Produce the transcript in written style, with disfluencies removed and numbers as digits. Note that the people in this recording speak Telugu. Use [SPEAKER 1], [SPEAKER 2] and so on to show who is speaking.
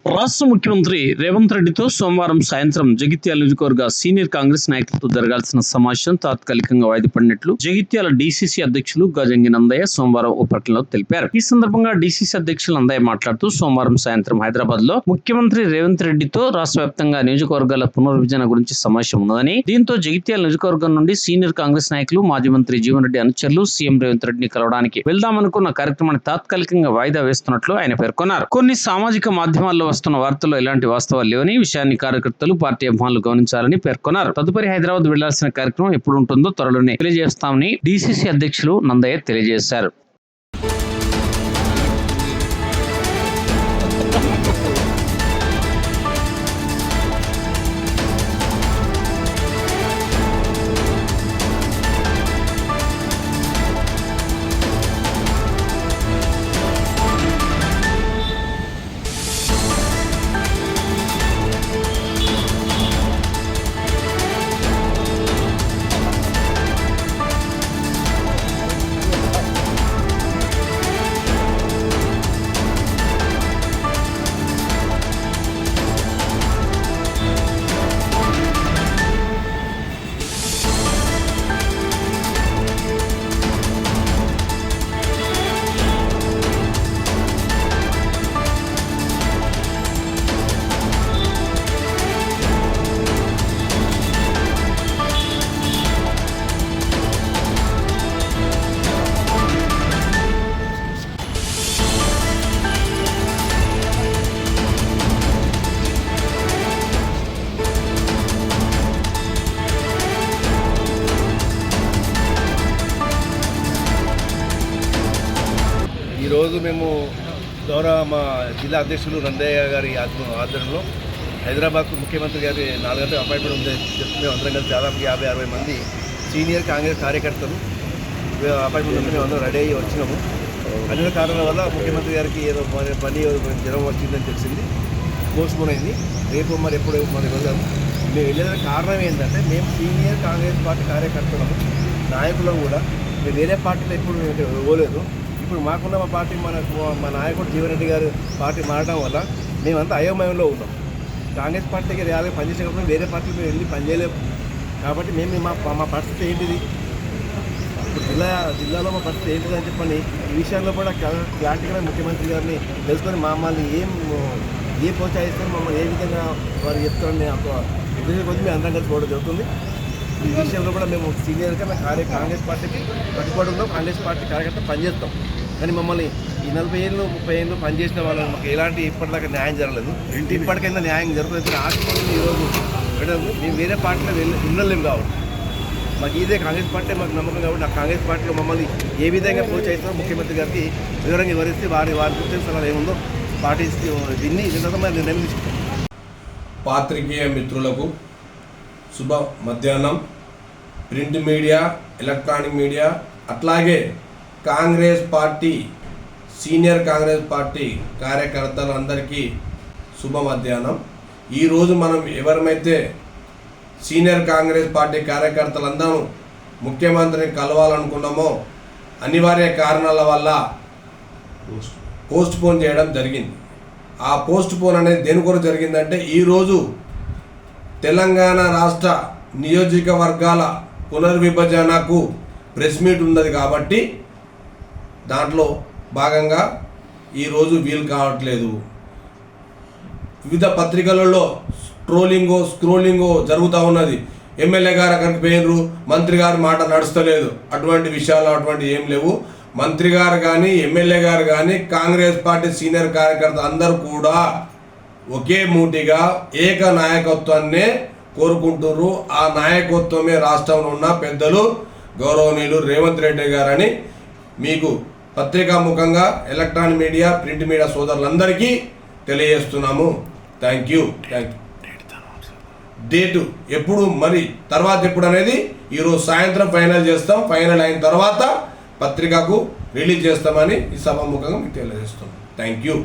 [SPEAKER 1] రాష్ట్ర ముఖ్యమంత్రి రేవంత్ రెడ్డితో సోమవారం సాయంత్రం జగిత్యాల నియోజకవర్గ సీనియర్ కాంగ్రెస్ నాయకులతో జరగాల్సిన సమావేశం తాత్కాలికంగా వాయిదా పడినట్లు జగిత్యాల డీసీసీ అధ్యక్షులు గజంగి నందయ్య సోమవారం ఓ ప్రకటనలో తెలిపారు. ఈ సందర్భంగా డీసీసీ అధ్యక్షులు నందయ్య మాట్లాడుతూ సోమవారం సాయంత్రం హైదరాబాద్ లో ముఖ్యమంత్రి రేవంత్ రెడ్డితో రాష్ట్ర వ్యాప్తంగా నియోజకవర్గాల పునర్విభజన గురించి సమావేశం ఉన్నదని, దీంతో జగిత్యాల నియోజకవర్గం నుండి సీనియర్ కాంగ్రెస్ నాయకులు మాజీ మంత్రి జీవన్ రెడ్డి అనుచరులు సీఎం రేవంత్ రెడ్డిని కలవడానికి వెళ్దామనుకున్న కార్యక్రమాన్ని తాత్కాలికంగా వాయిదా వేస్తున్నట్లు ఆయన పేర్కొన్నారు. కొన్ని సామాజిక మాధ్యమాల్లో వస్తున్న వార్తల్లో ఎలాంటి వాస్తవాలు లేవని, విషయాన్ని కార్యకర్తలు పార్టీ అభిమానులు గమనించాలని పేర్కొన్నారు. తదుపరి హైదరాబాద్ వెళ్లాల్సిన కార్యక్రమం ఎప్పుడు ఉంటుందో త్వరలోనే తెలియజేస్తామని డీసీసీ అధ్యక్షులు నందయ్య తెలియజేశారు.
[SPEAKER 2] ఈరోజు మేము గౌరవ మా జిల్లా అధ్యక్షులు నందయ్య గారి ఆధ్వర్యంలో హైదరాబాద్కు ముఖ్యమంత్రి గారి 4 గంటల అపాయింట్మెంట్ ఉందని చెప్తే మేము అందరం కలిసి దాదాపు 50-60 మంది సీనియర్ కాంగ్రెస్ కార్యకర్తలు అపాయింట్మెంట్ ఉంటే మేము అందరం రెడీ అయ్యి వచ్చినాము. అన్ని కారణాల వల్ల ముఖ్యమంత్రి గారికి ఏదో పని జ్వరం వచ్చిందని తెలిసింది, పోస్ట్పోన్ అయింది. రేపు మరి ఎప్పుడు మరి వెళ్దాము. మేము వెళ్ళేదానికి కారణం ఏంటంటే మేము సీనియర్ కాంగ్రెస్ పార్టీ కార్యకర్తలము, నాయకులు కూడా మేము వేరే పార్టీలో ఎప్పుడు పోలేదు. ఇప్పుడు మాకున్న మా పార్టీ మా నాయకుడు జీవన్ రెడ్డి గారు పార్టీ మారడం వల్ల మేమంతా అయోమయంలో ఉన్నాం. కాంగ్రెస్ పార్టీకి ర్యాలీగా పనిచేసేటప్పుడు వేరే పార్టీకి మేము వెళ్ళి పనిచేయలేము. కాబట్టి మేము మా పరిస్థితి ఏంటిది, ఇప్పుడు జిల్లాలో మా పరిస్థితి ఏంటిది అని చెప్పని ఈ విషయంలో కూడా క్లారిటీగా ముఖ్యమంత్రి గారిని తెలుసుకొని మమ్మల్ని ఏ ప్రోత్సహిస్తారు, మమ్మల్ని ఏ విధంగా వారు చెప్తారని ఉద్దేశం కొద్ది మేము అందరం కలిసి పోవడం జరుగుతుంది. ఈ విషయంలో కూడా మేము సీనియర్గా కాంగ్రెస్ పార్టీకి కట్టుబడిలో కాంగ్రెస్ పార్టీ కార్యకర్త పనిచేస్తాం. కానీ మమ్మల్ని ఈ 40 ఏళ్ళు 30 ఏళ్ళు పనిచేసిన వాళ్ళని మాకు ఎలాంటి ఇప్పటిదాకా న్యాయం జరగలేదు. ఇప్పటికైనా న్యాయం జరుగుతుంది. ఆశిస్తుంది ఈరోజు మేము వేరే పార్టీలో ఉండలేము కాబట్టి మాకు ఇదే కాంగ్రెస్ పార్టీ మాకు నమ్మకం కాబట్టి ఆ కాంగ్రెస్ పార్టీలో మమ్మల్ని ఏ విధంగా ప్రోత్సహిస్తారో ముఖ్యమంత్రి గారికి వివరంగా వివరిస్తే వారి గుర్తించిన సలహా ఏముందో పాటిస్తే దీన్ని నిర్ణయం తీసుకుంటాం.
[SPEAKER 3] పాత్రికేయ మిత్రులకు శుభ మధ్యాహ్నం. ప్రింట్ మీడియా, ఎలక్ట్రానిక్ మీడియా, అట్లాగే Congress party senior Congress party కార్యకర్తలందరికీ శుభ మధ్యాహ్నం. ఈరోజు మనం ఎవరమైతే సీనియర్ కాంగ్రెస్ పార్టీ కార్యకర్తలందరూ ముఖ్యమంత్రిని కలవాలనుకున్నామో అనివార్య కారణాల వల్ల పోస్ట్పోన్ చేయడం జరిగింది. ఆ పోస్ట్పోన్ అనేది దేని కొరకు జరిగిందంటే ఈరోజు తెలంగాణ రాష్ట్ర నియోజకవర్గాల పునర్విభజనకు ప్రెస్ మీట్ ఉన్నది కాబట్టి దాంట్లో భాగంగా ఈరోజు వీలు కావట్లేదు. వివిధ పత్రికలలో స్క్రోలింగో జరుగుతూ ఉన్నది. ఎమ్మెల్యే గారు అక్కడికి పోయినరు, మంత్రి గారు మాట నడుస్తలేదు. అటువంటి విషయాలు అటువంటి ఏం లేవు. మంత్రి గారు కానీ ఎమ్మెల్యే గారు కానీ కాంగ్రెస్ పార్టీ సీనియర్ కార్యకర్త అందరూ కూడా ఒకే మూటిగా ఏక నాయకత్వాన్నే కోరుకుంటున్నారు. ఆ నాయకత్వమే రాష్ట్రంలో ఉన్న పెద్దలు గౌరవనీయులు రేవంత్ రెడ్డి గారని మీకు పత్రికా ముఖంగా ఎలక్ట్రానిక్ మీడియా, ప్రింట్ మీడియా సోదరులందరికీ తెలియజేస్తున్నాము. Thank you. డేటు ఎప్పుడు మరి తర్వాత ఎప్పుడు అనేది ఈరోజు సాయంత్రం ఫైనల్ చేస్తాం. ఫైనల్ అయిన తర్వాత పత్రికకు రిలీజ్ చేస్తామని ఈ సభాముఖంగా మీకు తెలియజేస్తున్నాం. Thank you.